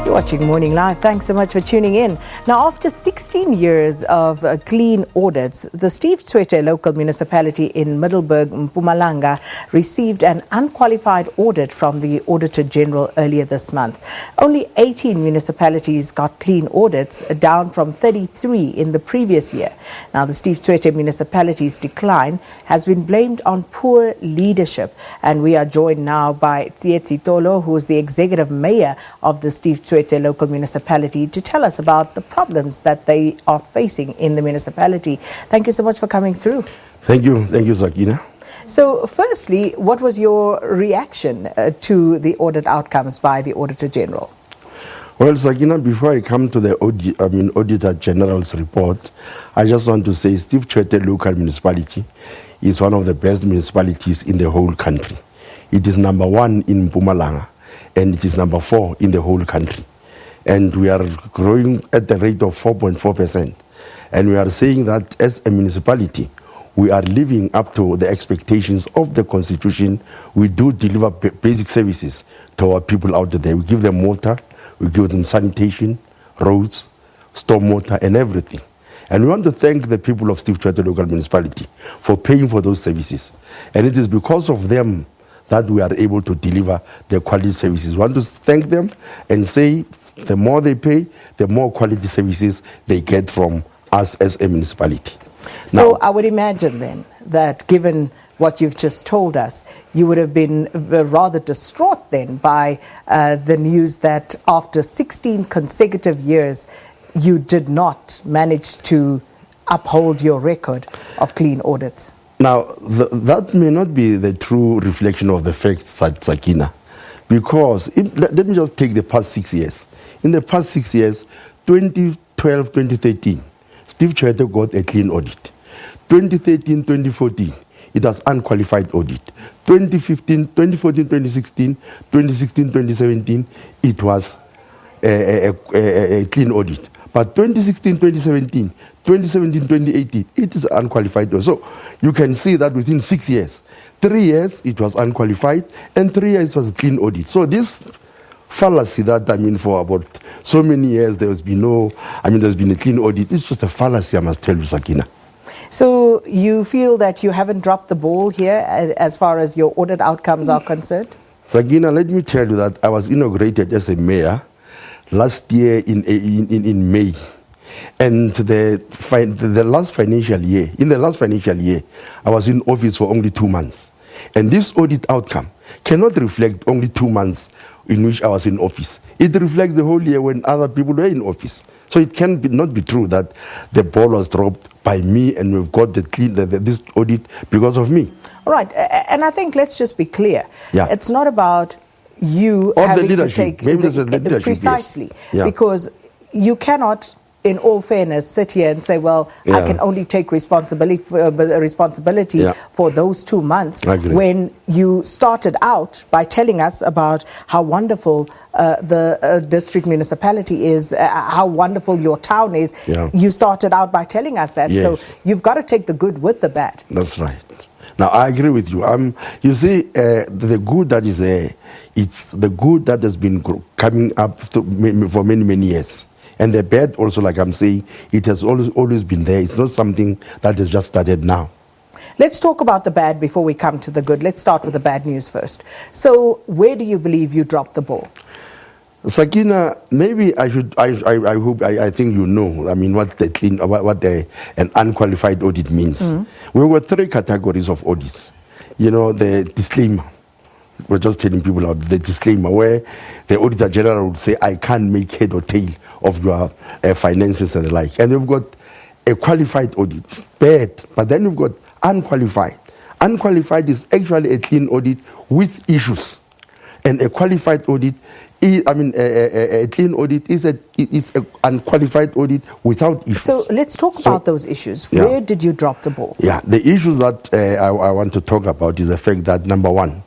You're watching Morning Live. Thanks so much for tuning in. Now, after 16 years of clean audits, the Steve Tshwete Local Municipality in Middelburg, Mpumalanga, received an unqualified audit from the Auditor General earlier this month. Only 18 municipalities got clean audits, down from 33 in the previous year. Now, the Steve Tshwete Municipality's decline has been blamed on poor leadership. And we are joined now by Tsietsi Tolo, who is the Executive Mayor of the Steve Tshwete Local Municipality, to tell us about the problems that they are facing in the municipality. Thank you so much for coming through. Thank you, Sakina. So firstly, what was your reaction to the audit outcomes by the Auditor General? Well, Sakina, before I come to the Auditor General's report, I just want to say Steve Tshwete Local Municipality is one of the best municipalities in the whole country. It is number 1 in Mpumalanga, and it is number 4 in the whole country. And we are growing at the rate of 4.4%. And we are saying that as a municipality, we are living up to the expectations of the Constitution. We do deliver basic services to our people out there. We give them water, we give them sanitation, roads, stormwater, and everything. And we want to thank the people of Steve Tshwete Local Municipality for paying for those services. And it is because of them that we are able to deliver the quality services. We want to thank them and say the more they pay, the more quality services they get from us as a municipality. So now, I would imagine then that given what you've just told us, you would have been rather distraught then by the news that after 16 consecutive years, you did not manage to uphold your record of clean audits. Now, that may not be the true reflection of the facts, Sakina, because let me just take the past 6 years. In the past 6 years, 2012, 2013, Steve Tshwete got a clean audit. 2013, 2014, it was unqualified audit. 2014, 2016, 2017, it was a clean audit. But 2016, 2017, 2018, it is unqualified. So you can see that within 6 years, 3 years it was unqualified, and 3 years was clean audit. So this fallacy that, for about so many years there's been a clean audit, it's just a fallacy, I must tell you, Sakina. So you feel that you haven't dropped the ball here as far as your audit outcomes are concerned? Sakina, let me tell you that I was inaugurated as a mayor last year in May, and the last financial year, I was in office for only 2 months, and this audit outcome cannot reflect only 2 months in which I was in office. It reflects the whole year when other people were in office. So it not be true that the ball was dropped by me and we've got this audit because of me. All right, and I think let's just be clear. Yeah. It's not about you or having the leadership. To take Maybe there's a leadership, precisely, yes. Yeah. Because you cannot, in all fairness, sit here and say, well, I can only take responsibility for those 2 months when you started out by telling us about how wonderful the district municipality is, how wonderful your town is. Yeah. You started out by telling us that. Yes. So you've got to take the good with the bad. That's right. Now, I agree with you. You see, the good that is there, it's the good that has been coming up for many, many years. And the bad also, like I'm saying, it has always been there. It's not something that has just started now. Let's talk about the bad before we come to the good. Let's start with the bad news first. So where do you believe you dropped the ball? Sakina, maybe I think you know, what an unqualified audit means. We've got 3 categories of audits. The disclaimer. We're just telling people out the disclaimer where the Auditor General would say, I can't make head or tail of your finances and the like. And we've got a qualified audit. It's bad. But then we've got unqualified. Unqualified is actually a clean audit with issues. And a qualified audit, a clean audit is an unqualified audit without issues. So let's talk about those issues. Where did you drop the ball? Yeah, the issues that I want to talk about is the fact that, number 1,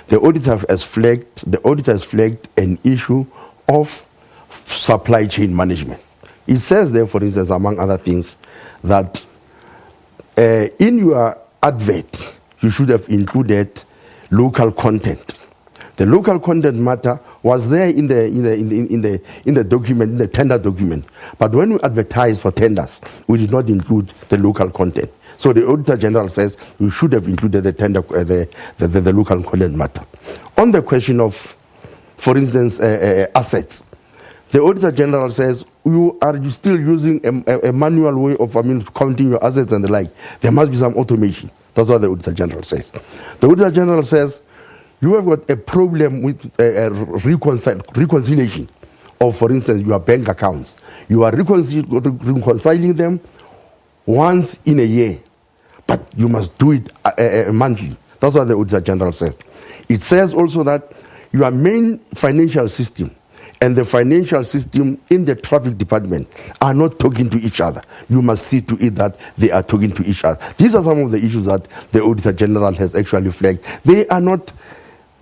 the auditor has flagged an issue of supply chain management. It says there, for instance, among other things, that in your advert, you should have included local content. The local content matter was there in the document, in the tender document. But when we advertised for tenders, we did not include the local content. So the Auditor General says we should have included the tender, the local content matter. On the question of, for instance, assets, the Auditor General says, are you still using a manual way of counting your assets and the like? There must be some automation. That's what the Auditor General says. The Auditor General says, you have got a problem with reconciliation of, for instance, your bank accounts. You are reconciling them once in a year, but you must do it monthly. That's what the Auditor General says. It says also that your main financial system and the financial system in the traffic department are not talking to each other. You must see to it that they are talking to each other. These are some of the issues that the Auditor General has actually flagged. They are not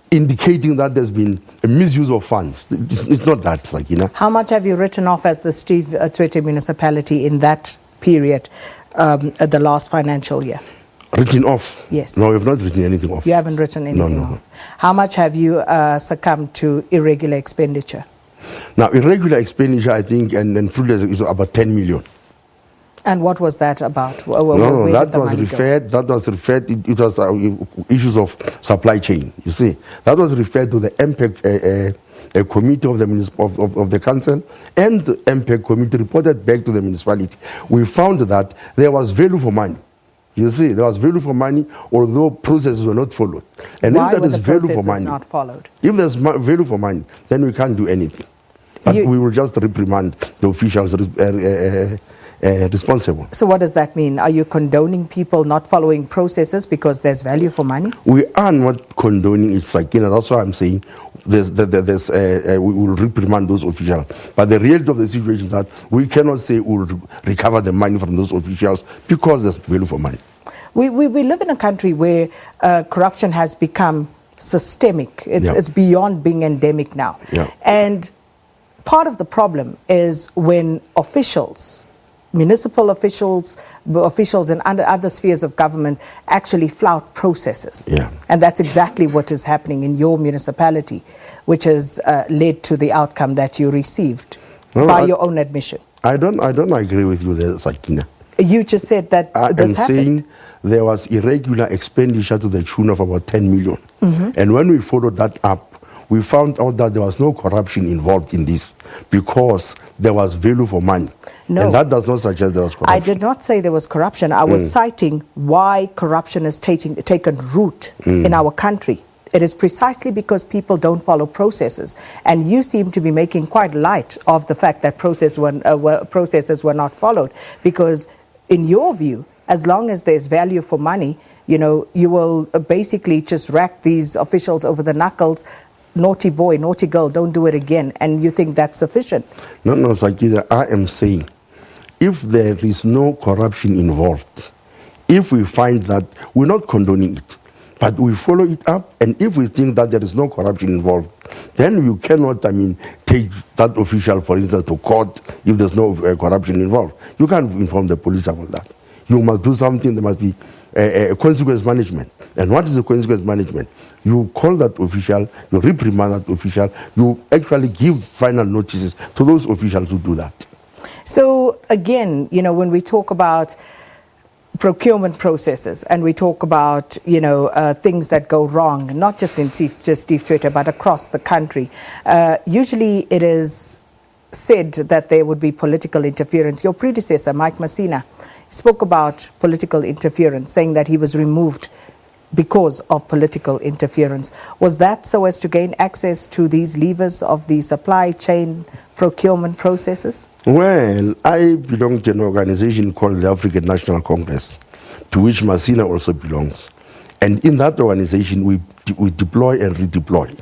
indicating that there's been a misuse of funds. It's not that, Sakina. How much have you written off as the Steve Tshwete municipality in that period, the last financial year? Written off? Yes. No, we've not written anything off. You haven't written anything off? How much have you succumbed to irregular expenditure? Now, irregular expenditure, I think, and fruitless is about 10 million. And what was that about? That was referred, it was issues of supply chain, you see. That was referred to the MPEG committee of the council, and the MPEG committee reported back to the municipality. We found that there was value for money. You see, there was value for money, although processes were not followed. And why if there is value for money, not followed? If there's value for money, then we can't do anything. But we will just reprimand the officials responsible. So what does that mean? Are you condoning people not following processes because there's value for money? We are not condoning it, Sakina. That's why I'm saying we will reprimand those officials. But the reality of the situation is that we cannot say we will recover the money from those officials because there's value for money. We live in a country where corruption has become systemic. It's beyond being endemic now. Yeah. And part of the problem is when officials, municipal officials in other spheres of government actually flout processes. Yeah. And that's exactly what is happening in your municipality, which has led to the outcome that you received by your own admission. I don't agree with you there, Sakina. You just said that this happened. I'm saying there was irregular expenditure to the tune of about 10 million. Mm-hmm. And when we followed that up, we found out that there was no corruption involved in this because there was value for money. No. And that does not suggest there was corruption. I did not say there was corruption. I was citing why corruption has taken root in our country. It is precisely because people don't follow processes. And you seem to be making quite light of the fact that processes were not followed. Because in your view, as long as there's value for money, you will basically just rack these officials over the knuckles. Naughty boy, naughty girl, don't do it again. And you think that's sufficient? No, Sakina, I am saying if there is no corruption involved, if we find that, we're not condoning it, but we follow it up, and if we think that there is no corruption involved, then you cannot, take that official, for instance, to court if there's no corruption involved. You can't inform the police about that. You must do something. There must be a consequence management. And what is the consequence management? You call that official, you reprimand that official, you actually give final notices to those officials who do that. So again, when we talk about procurement processes and we talk about, things that go wrong, not just in Steve Tshwete, but across the country, usually it is said that there would be political interference. Your predecessor, Mike Masina, spoke about political interference, saying that he was removed because of political interference. Was that so as to gain access to these levers of the supply chain procurement processes? Well, I belong to an organization called the African National Congress, to which Masina also belongs. And in that organization, we deploy and redeploy.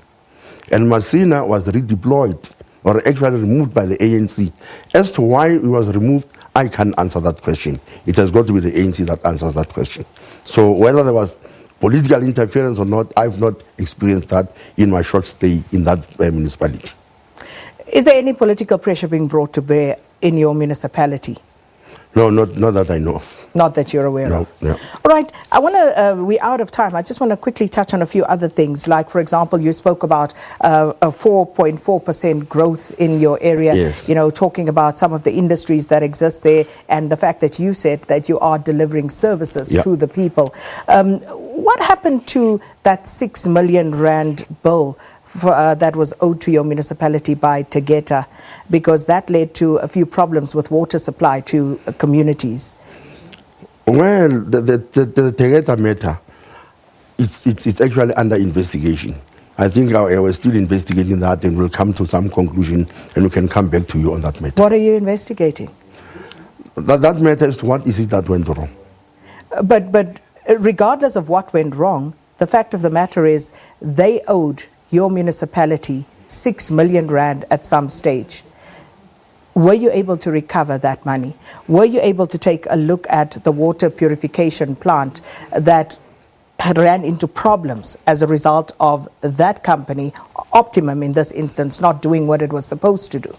And Masina was redeployed, or actually removed by the ANC. As to why he was removed, I can't answer that question. It has got to be the ANC that answers that question. So whether there was political interference or not, I've not experienced that in my short stay in that municipality. Is there any political pressure being brought to bear in your municipality? No, not that I know of. Not that you're aware of. No. All right. I want to, we're out of time. I just want to quickly touch on a few other things. Like, for example, you spoke about a 4.4% growth in your area. Yes. You know, talking about some of the industries that exist there and the fact that you said that you are delivering services to the people. What happened to that 6 million rand bill that was owed to your municipality by Tegeta, because that led to a few problems with water supply to communities? Well, the Tegeta matter, it's actually under investigation. I think we're still investigating that, and we'll come to some conclusion, and we can come back to you on that matter. What are you investigating? That matter is what is it that went wrong. But regardless of what went wrong, the fact of the matter is they owed your municipality 6 million rand at some stage. Were you able to recover that money? Were you able to take a look at the water purification plant that ran into problems as a result of that company, Optimum in this instance, not doing what it was supposed to do?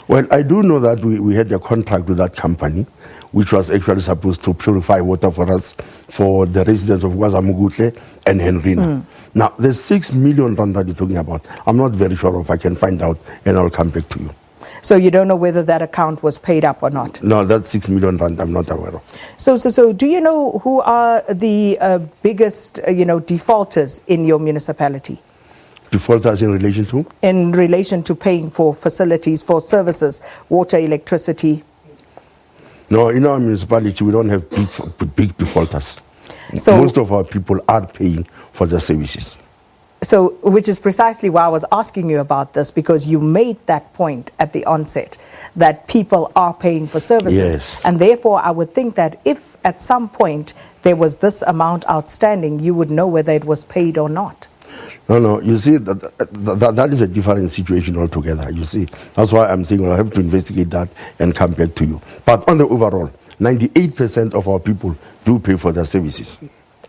Well, I do know that we had a contract with that company, which was actually supposed to purify water for us, for the residents of Guazamugutle and Henrina. Now, the 6 million rand that you're talking about, I'm not very sure if I can find out, and I'll come back to you. So you don't know whether that account was paid up or not? No, that 6 million rand I'm not aware of. So do you know who are the biggest, defaulters in your municipality? Defaulters in relation to? In relation to paying for facilities, for services, water, electricity? No, in our municipality, we don't have big defaulters. So most of our people are paying for their services. So, which is precisely why I was asking you about this, because you made that point at the onset that people are paying for services. Yes. And therefore, I would think that if at some point there was this amount outstanding, you would know whether it was paid or not. No, you see, that is a different situation altogether, you see. That's why I'm saying I'll have to investigate that and come back to you. But on the overall, 98% of our people do pay for their services.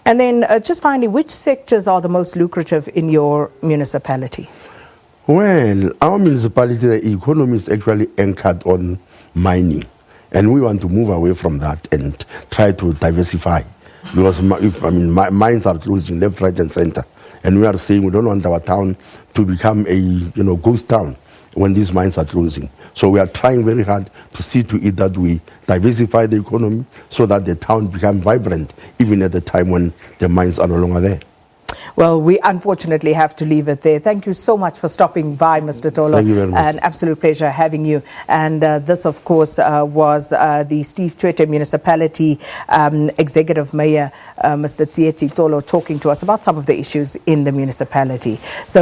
And then just finally, which sectors are the most lucrative in your municipality? Well, our municipality, the economy is actually anchored on mining. And we want to move away from that and try to diversify. Because mines are closing left, right, and center. And we are saying we don't want our town to become a ghost town when these mines are closing. So we are trying very hard to see to it that we diversify the economy so that the town becomes vibrant, even at the time when the mines are no longer there. Well, we unfortunately have to leave it there. Thank you so much for stopping by, Mr. Tolo. Thank you very much. An absolute pleasure having you. And this, of course, was the Steve Tshwete Municipality Executive Mayor, Mr. Tsietsi Tolo, talking to us about some of the issues in the municipality. So.